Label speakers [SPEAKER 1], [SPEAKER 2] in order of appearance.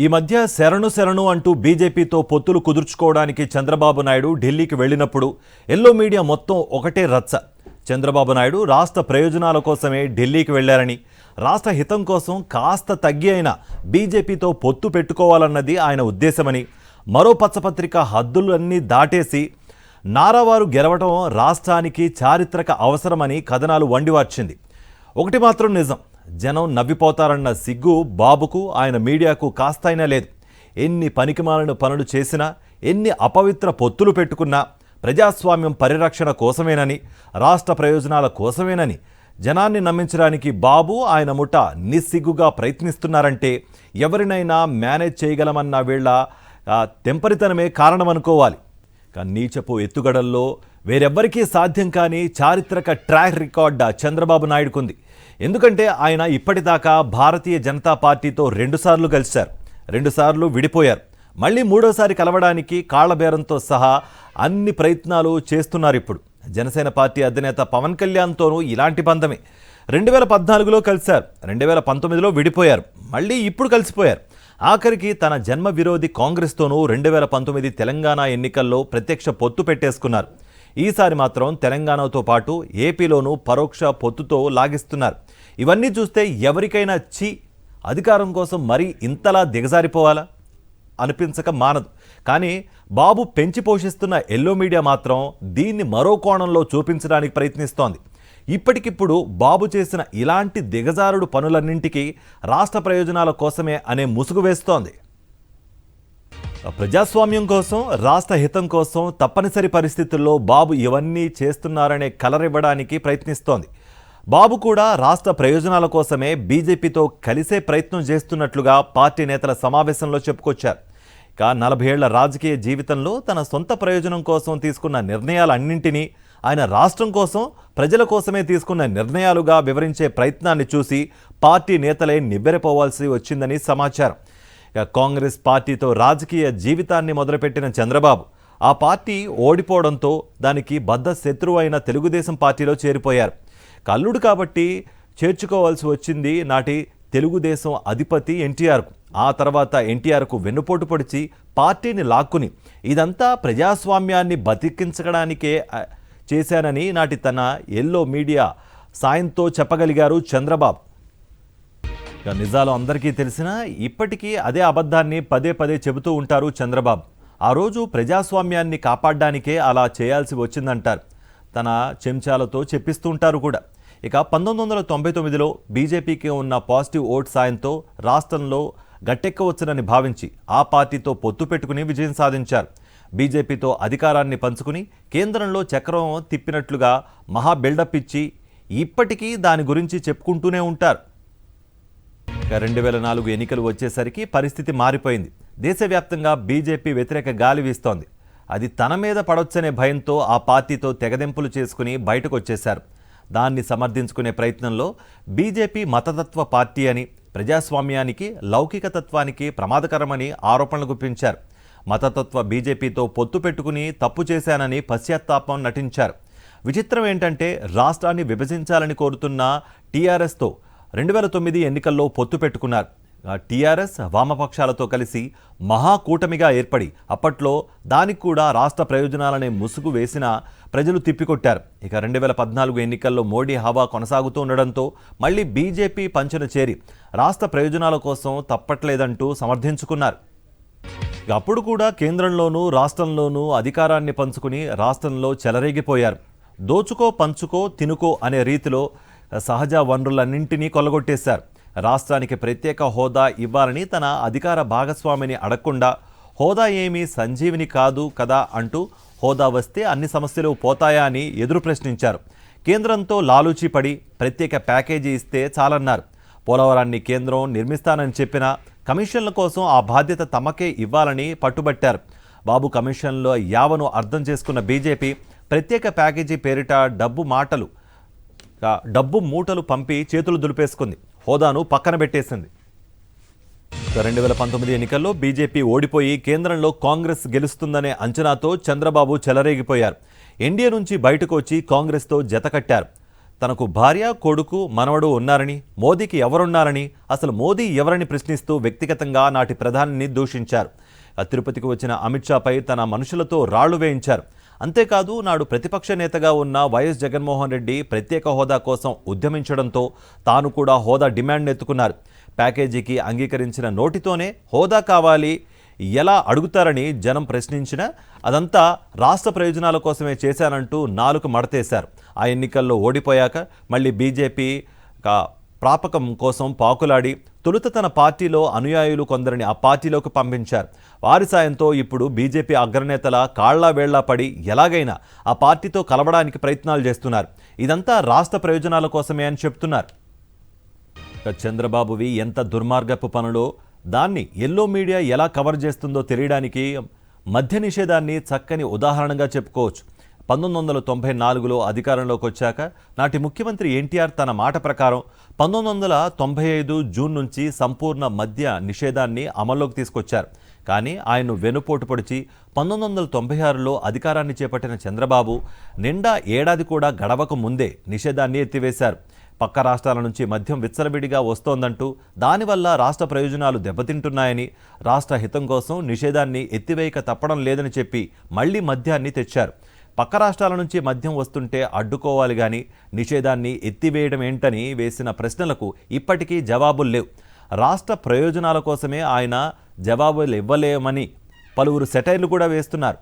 [SPEAKER 1] ఈ మధ్య శరణు అంటూ బీజేపీతో పొత్తులు కుదుర్చుకోవడానికి చంద్రబాబు నాయుడు ఢిల్లీకి వెళ్ళినప్పుడు ఎల్లో మీడియా మొత్తం ఒకటే రచ్చ. చంద్రబాబు నాయుడు రాష్ట్ర ప్రయోజనాల కోసమే ఢిల్లీకి వెళ్లారని, రాష్ట్ర హితం కోసం కాస్త తగ్గి అయినా బీజేపీతో పొత్తు పెట్టుకోవాలన్నది ఆయన ఉద్దేశమని, మరో పచ్చపత్రిక హద్దులన్నీ దాటేసి నారావారు గెలవడం రాష్ట్రానికి చారిత్రక అవసరమని కథనాలు వండివార్చింది. ఒకటి మాత్రం నిజం, జనం నవ్విపోతారన్న సిగ్గు బాబుకు, ఆయన మీడియాకు కాస్తైనా లేదు. ఎన్ని పనికిమాలిన పనులు చేసినా, ఎన్ని అపవిత్ర పొత్తులు పెట్టుకున్నా ప్రజాస్వామ్యం పరిరక్షణ కోసమేనని, రాష్ట్ర ప్రయోజనాల కోసమేనని జనాన్ని నమ్మించడానికి బాబు, ఆయన ముఠ నిస్సిగ్గుగా ప్రయత్నిస్తున్నారంటే ఎవరినైనా మేనేజ్ చేయగలమన్న వీళ్ళ తెంపరితనమే కారణమనుకోవాలి. కానీ నీచపు ఎత్తుగడల్లో వేరెవ్వరికీ సాధ్యం కాని చారిత్రక ట్రాక్ రికార్డ్ చంద్రబాబు నాయుడుకుంది. ఎందుకంటే ఆయన ఇప్పటిదాకా భారతీయ జనతా పార్టీతో 2 సార్లు కలిశారు, 2 సార్లు విడిపోయారు, మళ్ళీ 3వసారి కలవడానికి కాళ్లబేరంతో సహా అన్ని ప్రయత్నాలు చేస్తున్నారు. ఇప్పుడు జనసేన పార్టీ అధినేత పవన్ కళ్యాణ్తోనూ ఇలాంటి బంధమే. 2014లో కలిశారు, 2019లో విడిపోయారు, మళ్ళీ ఇప్పుడు కలిసిపోయారు. ఆఖరికి తన జన్మ విరోధి కాంగ్రెస్తోనూ 2019 తెలంగాణ ఎన్నికల్లో ప్రత్యక్ష పొత్తు పెట్టేసుకున్నారు. ఈసారి మాత్రం తెలంగాణతో పాటు ఏపీలోనూ పరోక్ష పొత్తుతో లాగిస్తున్నారు. ఇవన్నీ చూస్తే ఎవరికైనా అధికారం కోసం మరీ ఇంతలా దిగజారిపోవాలా అనిపించక మానదు. కానీ బాబు పెంచి పోషిస్తున్న ఎల్లో మీడియా మాత్రం దీన్ని మరో కోణంలో చూపించడానికి ప్రయత్నిస్తోంది. ఇప్పటికిప్పుడు బాబు చేసిన ఇలాంటి దిగజారుడు పనులన్నింటికీ రాష్ట్ర ప్రయోజనాల కోసమే అనే ముసుగు వేస్తోంది. ప్రజాస్వామ్యం కోసం, రాష్ట్ర హితం కోసం తప్పనిసరి పరిస్థితుల్లో బాబు ఇవన్నీ చేస్తున్నారనే కలరివ్వడానికి ప్రయత్నిస్తోంది. బాబు కూడా రాష్ట్ర ప్రయోజనాల కోసమే బీజేపీతో కలిసే ప్రయత్నం చేస్తున్నట్లుగా పార్టీ నేతల సమావేశంలో చెప్పుకొచ్చారు. ఇక 40 ఏళ్ల రాజకీయ జీవితంలో తన సొంత ప్రయోజనం కోసం తీసుకున్న నిర్ణయాలన్నింటినీ ఆయన రాష్ట్రం కోసం, ప్రజల కోసమే తీసుకున్న నిర్ణయాలుగా వివరించే ప్రయత్నాన్ని చూసి పార్టీ నేతలే నివ్వెరపోవాల్సి వచ్చిందని సమాచారం. ఇక కాంగ్రెస్ పార్టీతో రాజకీయ జీవితాన్ని మొదలుపెట్టిన చంద్రబాబు ఆ పార్టీ ఓడిపోవడంతో దానికి బద్ధ శత్రువు అయిన తెలుగుదేశం పార్టీలో చేరిపోయారు. అల్లుడు కాబట్టి చేర్చుకోవాల్సి వచ్చింది నాటి తెలుగుదేశం అధిపతి ఎన్టీఆర్కు. ఆ తర్వాత ఎన్టీఆర్కు వెన్నుపోటు పొడిచి పార్టీని లాక్కుని ఇదంతా ప్రజాస్వామ్యాన్ని బతికించడానికే చేశానని నాటి తన ఎల్లో మీడియా సాయంతో చెప్పగలిగారు చంద్రబాబు. ఇక నిజాలు అందరికీ తెలిసినా ఇప్పటికీ అదే అబద్ధాన్ని పదే పదే చెబుతూ ఉంటారు చంద్రబాబు. ఆ రోజు ప్రజాస్వామ్యాన్ని కాపాడడానికే అలా చేయాల్సి వచ్చిందంటారు. తన చెంచాలతో చెప్పిస్తూ ఉంటారు కూడా. ఇక 1999లో బీజేపీకి ఉన్న పాజిటివ్ ఓట్ సాయంతో రాష్ట్రంలో గట్టెక్కవచ్చునని భావించి ఆ పార్టీతో పొత్తు పెట్టుకుని విజయం సాధించారు. బీజేపీతో అధికారాన్ని పంచుకుని కేంద్రంలో చక్రం తిప్పినట్లుగా మహా బిల్డప్ ఇచ్చి ఇప్పటికీ దాని గురించి చెప్పుకుంటూనే ఉంటారు. 2004 ఎన్నికలు వచ్చేసరికి పరిస్థితి మారిపోయింది. దేశవ్యాప్తంగా బీజేపీ వ్యతిరేక గాలి వీస్తోంది. అది తన మీద పడొచ్చనే భయంతో ఆ పార్టీతో తెగదెంపులు చేసుకుని బయటకు వచ్చేశారు. దాన్ని సమర్థించుకునే ప్రయత్నంలో బీజేపీ మతతత్వ పార్టీ అని, ప్రజాస్వామ్యానికి, లౌకికతత్వానికి ప్రమాదకరమని ఆరోపణలు గుప్పించారు. మతతత్వ బీజేపీతో పొత్తు పెట్టుకుని తప్పు చేశానని పశ్చాత్తాపం నటించారు. విచిత్రం ఏంటంటే రాష్ట్రాన్ని విభజించాలని కోరుతున్న టీఆర్ఎస్తో 2009 ఎన్నికల్లో పొత్తు పెట్టుకున్నారు. టీఆర్ఎస్ వామపక్షాలతో కలిసి మహాకూటమిగా ఏర్పడి అప్పట్లో దానికి కూడా రాష్ట్ర ప్రయోజనాలనే ముసుగు వేసిన ప్రజలు తిప్పికొట్టారు. ఇక 2014 ఎన్నికల్లో మోడీ హవా కొనసాగుతూ ఉండడంతో మళ్ళీ బీజేపీ పంచన చేరి రాష్ట్ర ప్రయోజనాల కోసం తప్పట్లేదంటూ సమర్థించుకున్నారు. అప్పుడు కూడా కేంద్రంలోనూ రాష్ట్రంలోనూ అధికారాన్ని పంచుకుని రాష్ట్రంలో చెలరేగిపోయారు. దోచుకో పంచుకో తినుకో అనే రీతిలో సహజ వనరులన్నింటినీ కొల్లగొట్టేశారు. రాష్ట్రానికి ప్రత్యేక హోదా ఇవ్వాలని తన అధికార భాగస్వామిని అడగకుండా హోదా ఏమీ సంజీవిని కాదు కదా అంటూ హోదా వస్తే అన్ని సమస్యలు పోతాయా అని ఎదురు ప్రశ్నించారు. కేంద్రంతో లాలూచీ పడి ప్రత్యేక ప్యాకేజీ ఇస్తే చాలన్నారు. పోలవరాన్ని కేంద్రం నిర్మిస్తానని చెప్పినా కమిషన్ల కోసం ఆ బాధ్యత తమకే ఇవ్వాలని పట్టుబట్టారు. బాబు కమిషన్లో యావను అర్థం చేసుకున్న బీజేపీ ప్రత్యేక ప్యాకేజీ పేరిట డబ్బు మూటలు పంపి చేతులు దులిపేసుకుంది, హోదాను పక్కన పెట్టేసింది. 2019 ఎన్నికల్లో బీజేపీ ఓడిపోయి కేంద్రంలో కాంగ్రెస్ గెలుస్తుందనే అంచనాతో చంద్రబాబు చెలరేగిపోయారు. ఎన్డీఏ నుంచి బయటకు వచ్చి కాంగ్రెస్తో జతకట్టారు. తనకు భార్య, కొడుకు, మనవడు ఉన్నారని, మోదీకి ఎవరున్నారని, అసలు మోదీ ఎవరని ప్రశ్నిస్తూ వ్యక్తిగతంగా నాటి ప్రధానిని దూషించారు. తిరుపతికి వచ్చిన అమిత్ షాపై తన మనుషులతో రాళ్లు వేయించారు. అంతేకాదు నాడు ప్రతిపక్ష నేతగా ఉన్న వైఎస్ జగన్మోహన్ రెడ్డి ప్రత్యేక హోదా కోసం ఉద్యమించడంతో తాను కూడా హోదా డిమాండ్ ఎత్తుకున్నారు. ప్యాకేజీకి అంగీకరించిన నోటితోనే హోదా కావాలి ఎలా అడుగుతారని జనం ప్రశ్నించినా అదంతా రాష్ట్ర ప్రయోజనాల కోసమే చేశానంటూ నాలుక మడతేశారు. ఆ ఎన్నికల్లో ఓడిపోయాక మళ్ళీ బీజేపీ ప్రాపకం కోసం పాకులాడి తొలుత తన పార్టీలో అనుయాయులు కొందరిని ఆ పార్టీలోకి పంపించారు. వారి సాయంతో ఇప్పుడు బీజేపీ అగ్రనేతల కాళ్లా వేళ్లా పడి ఎలాగైనా ఆ పార్టీతో కలవడానికి ప్రయత్నాలు చేస్తున్నారు. ఇదంతా రాష్ట్ర ప్రయోజనాల కోసమే అని చెప్తున్నారు. చంద్రబాబువి ఎంత దుర్మార్గపు పనులో దాన్ని ఎల్లో మీడియా ఎలా కవర్ చేస్తుందో తెలియడానికి మద్య నిషేధాన్ని చక్కని ఉదాహరణగా చెప్పుకోవచ్చు. 1994లో అధికారంలోకి వచ్చాక నాటి ముఖ్యమంత్రి ఎన్టీఆర్ తన మాట ప్రకారం 1995 జూన్ నుంచి సంపూర్ణ మద్య నిషేధాన్ని అమల్లోకి తీసుకొచ్చారు. కానీ ఆయన్ను వెనుపోటు పొడిచి 1996లో అధికారాన్ని చేపట్టిన చంద్రబాబు నిండా ఏడాది కూడా గడవక ముందే నిషేధాన్ని ఎత్తివేశారు. పక్క రాష్ట్రాల నుంచి మద్యం విచ్చలవిడిగా వస్తోందంటూ దానివల్ల రాష్ట్ర ప్రయోజనాలు దెబ్బతింటున్నాయని, రాష్ట్ర హితం కోసం నిషేధాన్ని ఎత్తివేయక తప్పడం లేదని చెప్పి మళ్లీ మద్యాన్ని తెచ్చారు. పక్క రాష్ట్రాల నుంచి మద్యం వస్తుంటే అడ్డుకోవాలి కానీ నిషేధాన్ని ఎత్తివేయడం ఏంటని వేసిన ప్రశ్నలకు ఇప్పటికీ జవాబులు లేవు. రాష్ట్ర ప్రయోజనాల కోసమే ఆయన జవాబులు ఇవ్వలేమని పలువురు సెటైర్లు కూడా వేస్తున్నారు.